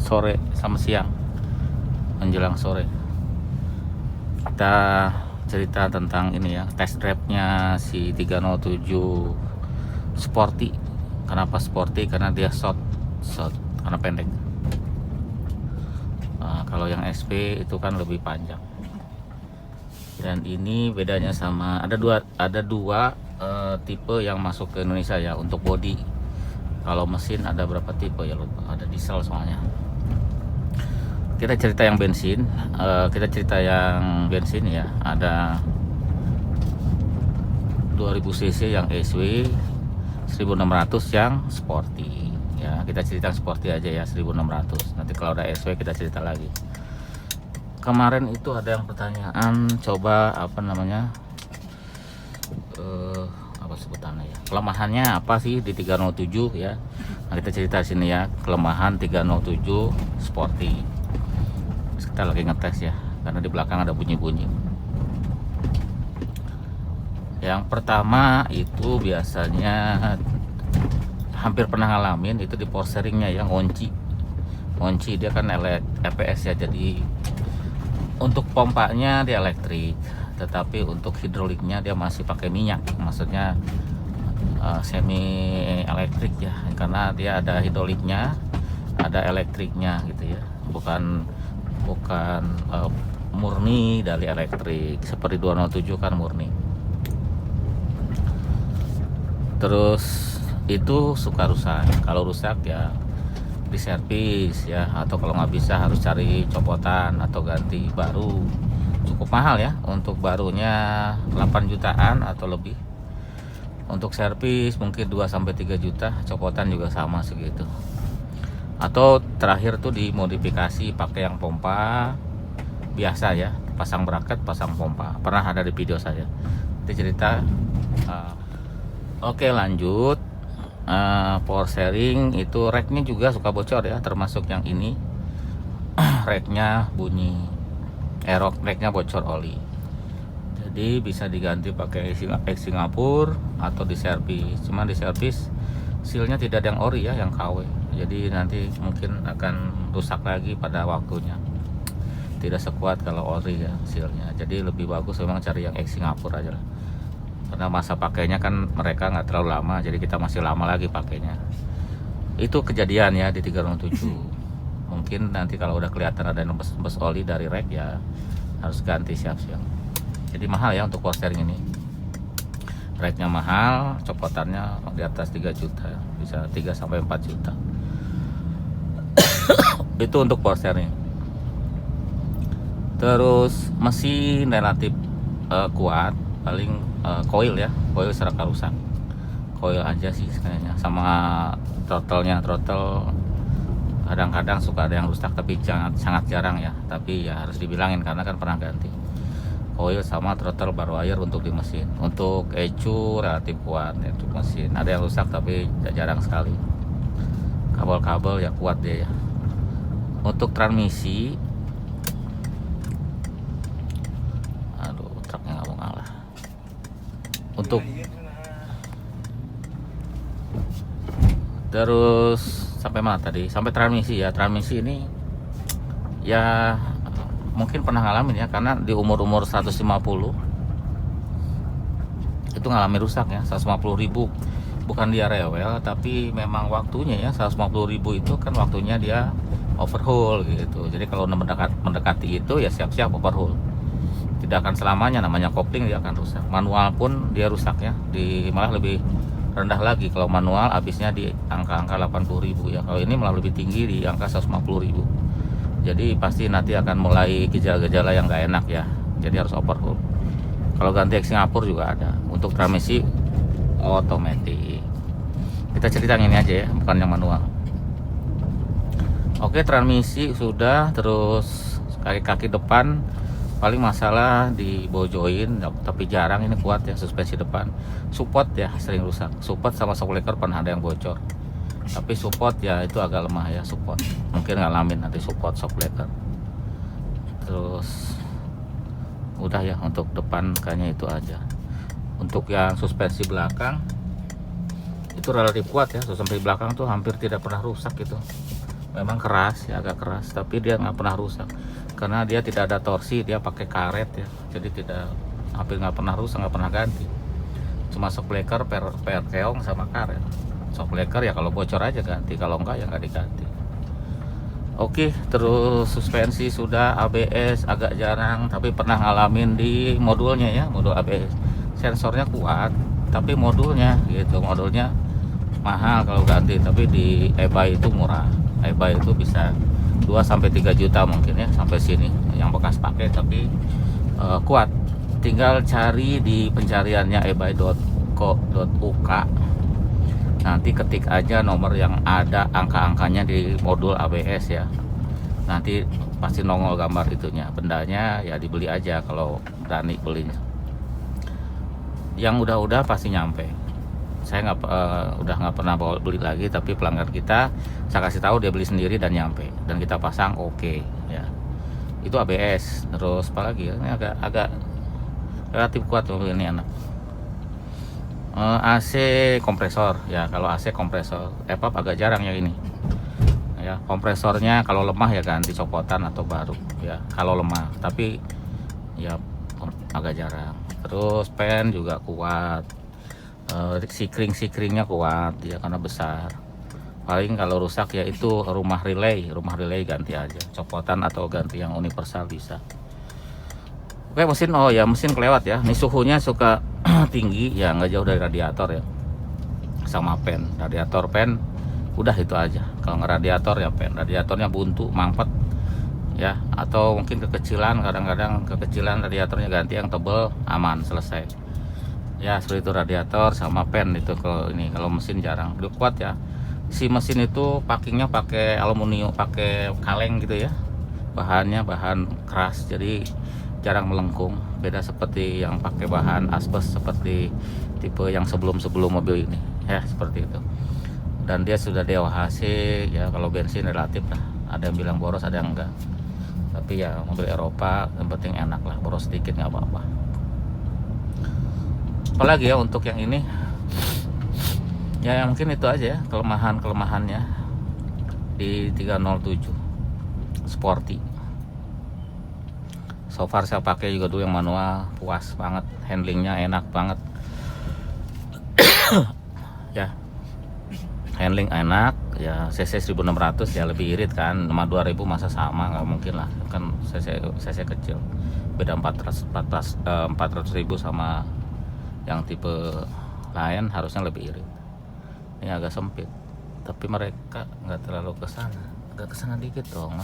sore sama siang menjelang sore. Kita cerita tentang ini ya, test drive-nya si 307 Sporty. Kenapa Sporty? Karena dia short karena pendek. Kalau yang SP itu kan lebih panjang. Dan ini bedanya sama ada dua tipe yang masuk ke Indonesia ya untuk body. Kalau mesin ada berapa tipe ya, lupa, ada diesel soalnya. Kita cerita yang bensin, ya, ada 2000 cc yang SW, 1600 yang sporty ya. Kita cerita sporty aja ya, 1600. Nanti kalau udah SW kita cerita lagi. Kemarin itu ada yang pertanyaan, coba apa namanya, apa sebutannya ya, kelemahannya apa sih di 307 ya. Nah, kita cerita sini ya, kelemahan 307 Sporty. Terus kita lagi ngetes ya, karena di belakang ada bunyi-bunyi. Yang pertama itu biasanya hampir pernah ngalamin itu di power steeringnya ya, ngunci dia kan EPS ya, jadi untuk pompanya dia elektrik, tetapi untuk hidroliknya dia masih pakai minyak, maksudnya semi elektrik ya, karena dia ada hidroliknya, ada elektriknya gitu ya, bukan murni dari elektrik seperti 207 kan murni. Terus itu suka rusak. Kalau rusak ya diservis ya, atau kalau nggak bisa harus cari copotan atau ganti baru. Cukup mahal ya, untuk barunya 8 jutaan atau lebih. Untuk servis mungkin 2-3 juta, copotan juga sama segitu. Atau terakhir tuh dimodifikasi pakai yang pompa biasa ya, pasang bracket, pasang pompa. Pernah ada di video saya. Itu cerita. Oke, lanjut. Power steering itu racknya juga suka bocor ya, termasuk yang ini. Racknya bunyi, racknya bocor oli, jadi bisa diganti pakai X Singapura atau diservis. Cuma diservis sealnya tidak ada yang ori ya, yang KW, jadi nanti mungkin akan rusak lagi pada waktunya, tidak sekuat kalau ori ya sealnya. Jadi lebih bagus memang cari yang X Singapura aja lah, karena masa pakainya kan mereka nggak terlalu lama, jadi kita masih lama lagi pakainya. Itu kejadian ya di 307. Mungkin nanti kalau udah kelihatan ada yang bes oli dari rack ya harus ganti siap-siap. Jadi mahal ya untuk power steering ini. Racknya mahal, copotannya di atas 3 juta, bisa 3-4 juta. Itu untuk power steering. Terus mesin relatif kuat, paling coil ya, coil seraka rusak, coil aja sih kayaknya, sama throttle kadang-kadang suka ada yang rusak, tapi sangat jarang ya, tapi ya harus dibilangin karena kan pernah ganti. Coil sama throttle baru wire untuk di mesin. Untuk ECU relatif kuat ya, untuk mesin ada yang rusak tapi jarang sekali. Kabel-kabel ya kuat dia ya. Untuk transmisi, truknya nggak mau ngalah. Untuk terus sampai mana tadi? Sampai transmisi ya. Transmisi ini ya mungkin pernah ngalamin ya, karena di umur 150 itu ngalamin rusak ya. 150.000 bukan dia rewel, tapi memang waktunya ya. 150.000 itu kan waktunya dia overhaul gitu. Jadi kalau mendekati itu ya siap-siap overhaul. Tidak akan selamanya, namanya kopling dia akan rusak. Manual pun dia rusak ya, malah lebih rendah lagi. Kalau manual habisnya di angka-angka 80.000 ya, kalau ini malah lebih tinggi di angka 150.000. Jadi pasti nanti akan mulai gejala-gejala yang gak enak ya, jadi harus overhaul. Kalau ganti X Singapura juga ada. Untuk transmisi otomatis, kita cerita yang ini aja ya, bukan yang manual. Oke, transmisi sudah. Terus kaki-kaki depan paling masalah di bojoin, tapi jarang ini kuat ya. Suspensi depan, support ya sering rusak. Support sama shock breaker pernah ada yang bocor, tapi support ya itu agak lemah ya. Support mungkin ngalamin nanti support shock breaker. Terus udah ya, untuk depan kayaknya itu aja. Untuk yang suspensi belakang itu relatif kuat ya. Suspensi belakang tuh hampir tidak pernah rusak gitu. memang keras ya, agak keras, tapi dia nggak pernah rusak karena dia tidak ada torsi, dia pakai karet ya, jadi tidak, hampir nggak pernah rusak, nggak pernah ganti. Cuma shock breaker per keong sama karet. Shock breaker ya kalau bocor aja ganti, kalau enggak ya nggak diganti. Oke, terus suspensi sudah, ABS agak jarang, tapi pernah ngalamin di modulnya ya, modul ABS. Sensornya kuat, tapi modulnya gitu, modulnya mahal kalau ganti, tapi di eBay itu murah. eBay itu bisa 2-3 juta mungkin ya, sampai sini yang bekas pakai, tapi kuat. Tinggal cari di pencariannya ebay.co.uk, nanti ketik aja nomor yang ada angka-angkanya di modul ABS ya, nanti pasti nongol gambar itunya. Bendanya ya dibeli aja kalau berani belinya. Yang udah pasti nyampe. Saya udah nggak pernah beli lagi, tapi pelanggan kita saya kasih tahu, dia beli sendiri dan nyampe, dan kita pasang oke ya. Itu ABS. Terus apa lagi ya, ini agak relatif kuat mobil ini, enak. AC kompresor ya, kalau AC kompresor EPAP agak jarang ya ini ya. Kompresornya kalau lemah ya ganti copotan atau baru ya kalau lemah, tapi ya agak jarang. Terus pen juga kuat, sikringnya kuat ya karena besar. Paling kalau rusak ya itu rumah relay ganti aja copotan atau ganti yang universal bisa. Oke, mesin, oh ya mesin kelewat ya, ini suhunya suka tinggi ya, nggak jauh dari radiator ya, sama pen. Radiator pen udah itu aja. Kalau nggak radiator ya pen, radiatornya buntu mampet ya, atau mungkin kekecilan, kadang-kadang kekecilan radiatornya ganti yang tebel, aman, selesai ya. Seperti itu radiator sama pen itu. Kalau ini, kalau mesin jarang, udah kuat ya. Si mesin itu packingnya pakai aluminium, pakai kaleng gitu ya, bahannya bahan keras, jadi jarang melengkung, beda seperti yang pakai bahan asbes seperti tipe yang sebelum mobil ini ya, seperti itu. Dan dia sudah DOHC ya, kalau bensin relatif lah, ada yang bilang boros, ada yang enggak, tapi ya mobil Eropa yang penting enak lah, boros sedikit nggak apa-apa. Apalagi ya untuk yang ini ya, mungkin itu aja ya kelemahannya di 307 Sporty. So far saya pakai juga dulu yang manual, puas banget, handlingnya enak banget ya, handling enak ya. CC 1600 ya, lebih irit kan, sama 2000 masa sama, nggak mungkin lah kan, CC kecil, beda 400.000 sama yang tipe lain, harusnya lebih irit. Ini agak sempit, tapi mereka nggak terlalu kesana, agak kesana dikit dong,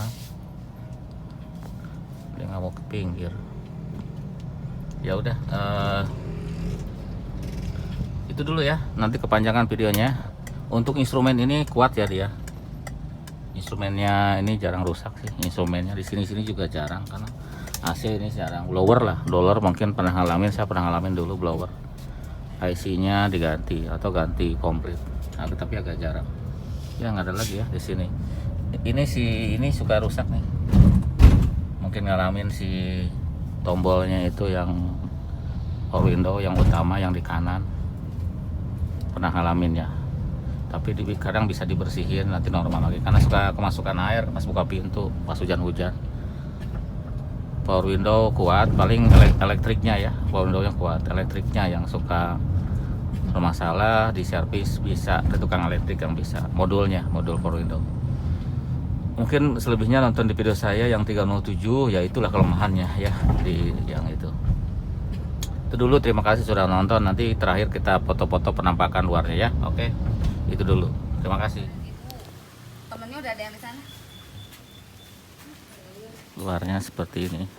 dia nggak mau ke pinggir. Ya udah, itu dulu ya, nanti kepanjangan videonya. Untuk instrumen ini kuat ya dia, instrumennya ini jarang rusak sih, instrumennya di sini juga jarang, karena AC ini jarang. Blower mungkin pernah ngalamin, saya pernah ngalamin dulu blower, IC-nya diganti atau ganti komplit, tapi agak jarang ya. Nggak ada lagi ya di sini. Ini suka rusak nih, mungkin ngalamin si tombolnya itu yang power window yang utama yang di kanan, pernah ngalamin ya. Tapi kadang bisa dibersihin, nanti normal lagi, karena suka kemasukan air pas buka pintu pas hujan-hujan. Power window kuat, paling elektriknya ya, power windownya kuat, elektriknya yang suka bermasalah, di servis bisa, ada tukang elektrik yang bisa, modul power window. Mungkin selebihnya nonton di video saya yang 307 ya, itulah kelemahannya ya di yang itu. Itu dulu, terima kasih sudah nonton. Nanti terakhir kita foto-foto penampakan luarnya ya. Oke, itu dulu, terima kasih. Temennya udah ada yang di sana. Luarnya seperti ini.